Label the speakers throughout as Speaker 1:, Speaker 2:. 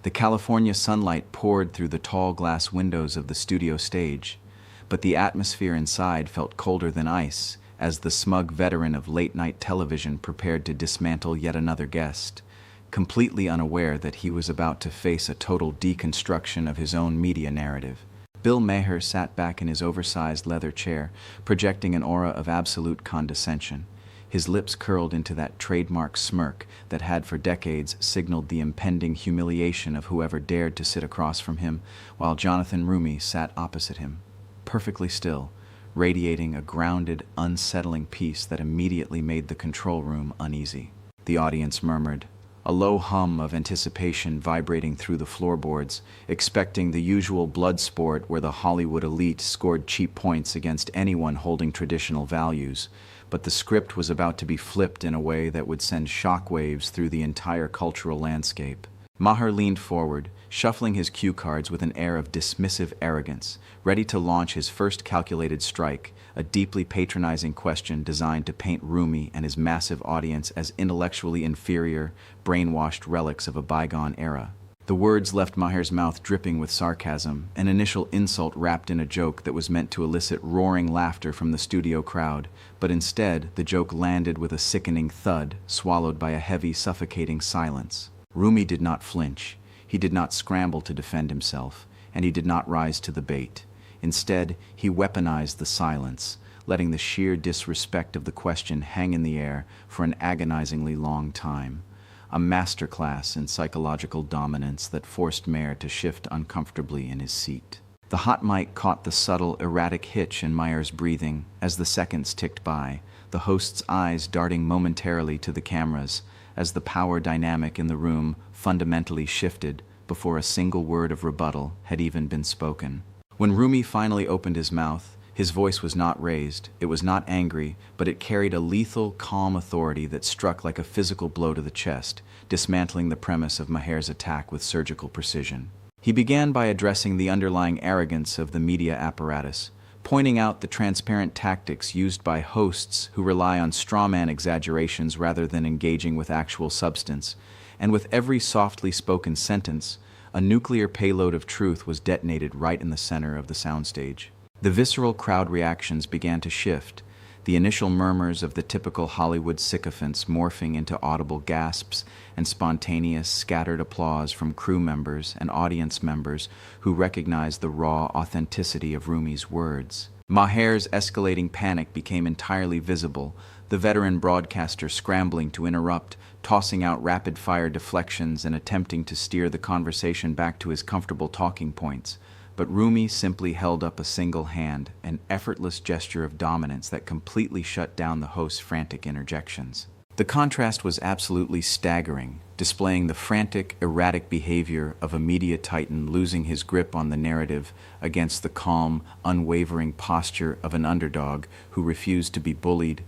Speaker 1: The California sunlight poured through the tall glass windows of the studio stage, but the atmosphere inside felt colder than ice as the smug veteran of late-night television prepared to dismantle yet another guest, completely unaware that he was about to face a total deconstruction of his own media narrative. Bill Maher sat back in his oversized leather chair, projecting an aura of absolute condescension. His lips curled into that trademark smirk that had for decades signaled the impending humiliation of whoever dared to sit across from him, while Jonathan Roumie sat opposite him, perfectly still, radiating a grounded, unsettling peace that immediately made the control room uneasy. The audience murmured, a low hum of anticipation vibrating through the floorboards, expecting the usual blood sport where the Hollywood elite scored cheap points against anyone holding traditional values. But the script was about to be flipped in a way that would send shockwaves through the entire cultural landscape. Maher leaned forward, shuffling his cue cards with an air of dismissive arrogance, ready to launch his first calculated strike, a deeply patronizing question designed to paint Roumie and his massive audience as intellectually inferior, brainwashed relics of a bygone era. The words left Maher's mouth dripping with sarcasm, an initial insult wrapped in a joke that was meant to elicit roaring laughter from the studio crowd, but instead the joke landed with a sickening thud, swallowed by a heavy, suffocating silence. Roumie did not flinch. He did not scramble to defend himself, and he did not rise to the bait. Instead, he weaponized the silence, letting the sheer disrespect of the question hang in the air for an agonizingly long time. A masterclass in psychological dominance that forced Maher to shift uncomfortably in his seat. The hot mic caught the subtle, erratic hitch in Maher's breathing as the seconds ticked by, the host's eyes darting momentarily to the cameras as the power dynamic in the room fundamentally shifted before a single word of rebuttal had even been spoken. When Roumie finally opened his mouth, his voice was not raised, it was not angry, but it carried a lethal, calm authority that struck like a physical blow to the chest, dismantling the premise of Maher's attack with surgical precision. He began by addressing the underlying arrogance of the media apparatus, pointing out the transparent tactics used by hosts who rely on strawman exaggerations rather than engaging with actual substance, and with every softly spoken sentence, a nuclear payload of truth was detonated right in the center of the soundstage. The visceral crowd reactions began to shift, the initial murmurs of the typical Hollywood sycophants morphing into audible gasps and spontaneous, scattered applause from crew members and audience members who recognized the raw authenticity of Roumie's words. Maher's escalating panic became entirely visible, the veteran broadcaster scrambling to interrupt, tossing out rapid-fire deflections and attempting to steer the conversation back to his comfortable talking points. But Roumie simply held up a single hand, an effortless gesture of dominance that completely shut down the host's frantic interjections. The contrast was absolutely staggering, displaying the frantic, erratic behavior of a media titan losing his grip on the narrative against the calm, unwavering posture of an underdog who refused to be bullied,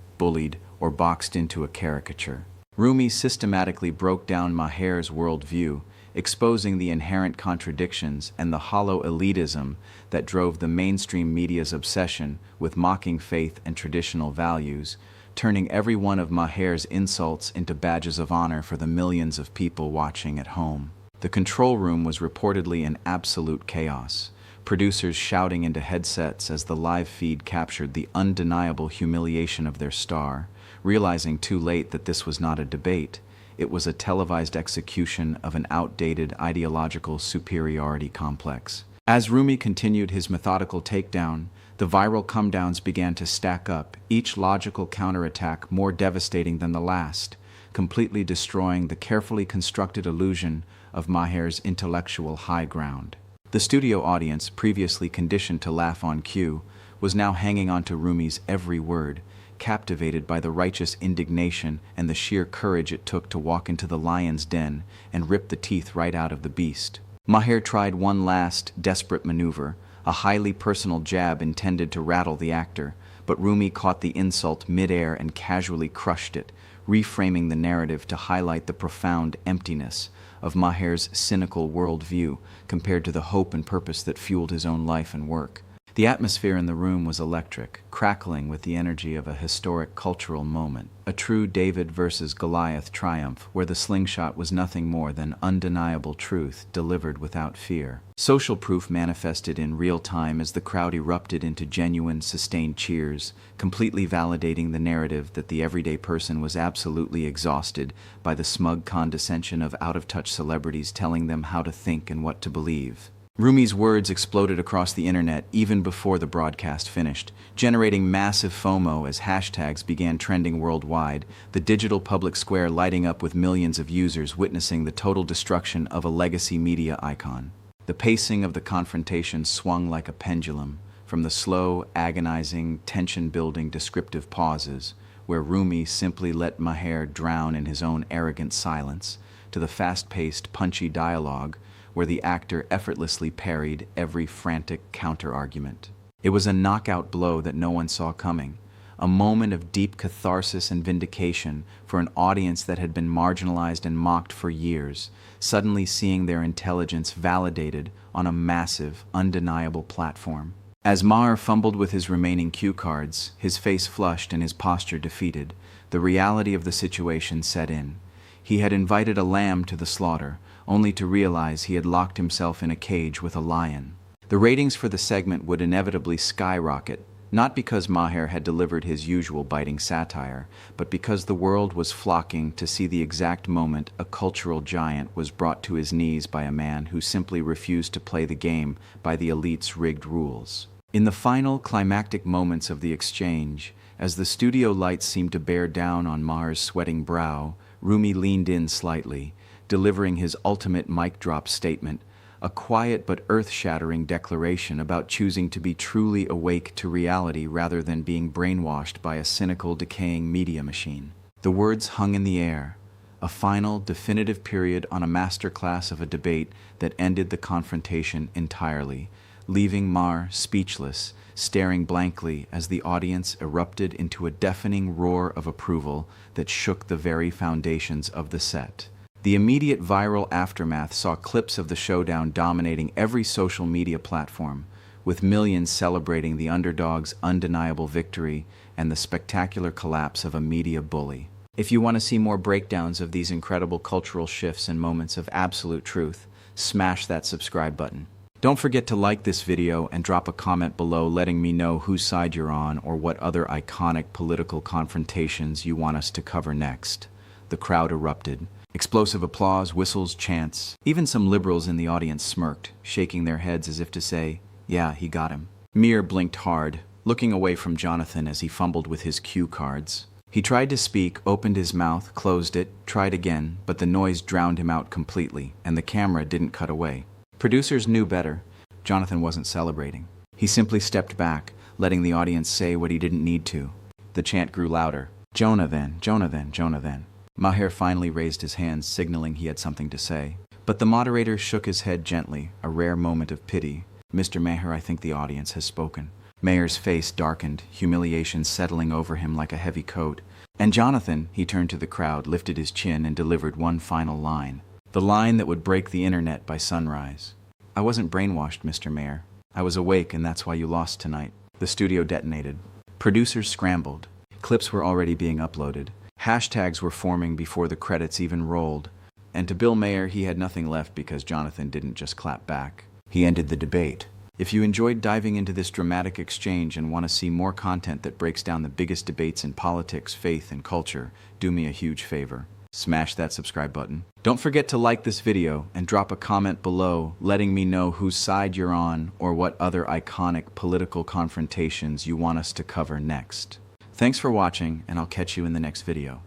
Speaker 1: or boxed into a caricature. Roumie systematically broke down Maher's worldview, exposing the inherent contradictions and the hollow elitism that drove the mainstream media's obsession with mocking faith and traditional values, turning every one of Maher's insults into badges of honor for the millions of people watching at home. The control room was reportedly in absolute chaos, producers shouting into headsets as the live feed captured the undeniable humiliation of their star, realizing too late that this was not a debate. It was a televised execution of an outdated ideological superiority complex. As Roumie continued his methodical takedown, the viral come-downs began to stack up, each logical counterattack more devastating than the last, completely destroying the carefully constructed illusion of Maher's intellectual high ground. The studio audience, previously conditioned to laugh on cue, was now hanging on to Roumie's every word, captivated by the righteous indignation and the sheer courage it took to walk into the lion's den and rip the teeth right out of the beast. Maher tried one last, desperate maneuver, a highly personal jab intended to rattle the actor, but Roumie caught the insult mid-air and casually crushed it, reframing the narrative to highlight the profound emptiness of Maher's cynical worldview compared to the hope and purpose that fueled his own life and work. The atmosphere in the room was electric, crackling with the energy of a historic cultural moment, a true David versus Goliath triumph where the slingshot was nothing more than undeniable truth delivered without fear. Social proof manifested in real time as the crowd erupted into genuine, sustained cheers, completely validating the narrative that the everyday person was absolutely exhausted by the smug condescension of out-of-touch celebrities telling them how to think and what to believe. Roumie's words exploded across the internet even before the broadcast finished, generating massive FOMO as hashtags began trending worldwide, the digital public square lighting up with millions of users witnessing the total destruction of a legacy media icon. The pacing of the confrontation swung like a pendulum, from the slow, agonizing, tension-building descriptive pauses, where Roumie simply let Maher drown in his own arrogant silence, to the fast-paced, punchy dialogue, where the actor effortlessly parried every frantic counter-argument. It was a knockout blow that no one saw coming, a moment of deep catharsis and vindication for an audience that had been marginalized and mocked for years, suddenly seeing their intelligence validated on a massive, undeniable platform. As Maher fumbled with his remaining cue cards, his face flushed and his posture defeated, the reality of the situation set in. He had invited a lamb to the slaughter, only to realize he had locked himself in a cage with a lion. The ratings for the segment would inevitably skyrocket, not because Maher had delivered his usual biting satire, but because the world was flocking to see the exact moment a cultural giant was brought to his knees by a man who simply refused to play the game by the elite's rigged rules. In the final climactic moments of the exchange, as the studio lights seemed to bear down on Maher's sweating brow, Roumie leaned in slightly, delivering his ultimate mic drop statement, a quiet but earth-shattering declaration about choosing to be truly awake to reality rather than being brainwashed by a cynical, decaying media machine. The words hung in the air, a final, definitive period on a masterclass of a debate that ended the confrontation entirely, leaving Maher speechless, staring blankly as the audience erupted into a deafening roar of approval that shook the very foundations of the set. The immediate viral aftermath saw clips of the showdown dominating every social media platform, with millions celebrating the underdog's undeniable victory and the spectacular collapse of a media bully. If you want to see more breakdowns of these incredible cultural shifts and moments of absolute truth, smash that subscribe button. Don't forget to like this video and drop a comment below letting me know whose side you're on or what other iconic political confrontations you want us to cover next. The crowd erupted. Explosive applause, whistles, chants. Even some liberals in the audience smirked, shaking their heads as if to say, "Yeah, he got him." Maher blinked hard, looking away from Jonathan as he fumbled with his cue cards. He tried to speak, opened his mouth, closed it, tried again, but the noise drowned him out completely, and the camera didn't cut away. Producers knew better. Jonathan wasn't celebrating. He simply stepped back, letting the audience say what he didn't need to. The chant grew louder. "Jonathan, Jonathan, Jonathan." Maher finally raised his hands, signaling he had something to say. But the moderator shook his head gently, a rare moment of pity. "Mr. Maher, I think the audience has spoken." Maher's face darkened, humiliation settling over him like a heavy coat. "And Jonathan," he turned to the crowd, lifted his chin, and delivered one final line. The line that would break the internet by sunrise. "I wasn't brainwashed, Mr. Maher. I was awake, and that's why you lost tonight." The studio detonated. Producers scrambled. Clips were already being uploaded. Hashtags were forming before the credits even rolled. And to Bill Maher, he had nothing left because Jonathan didn't just clap back. He ended the debate. If you enjoyed diving into this dramatic exchange and want to see more content that breaks down the biggest debates in politics, faith, and culture, do me a huge favor. Smash that subscribe button. Don't forget to like this video and drop a comment below letting me know whose side you're on or what other iconic political confrontations you want us to cover next. Thanks for watching, and I'll catch you in the next video.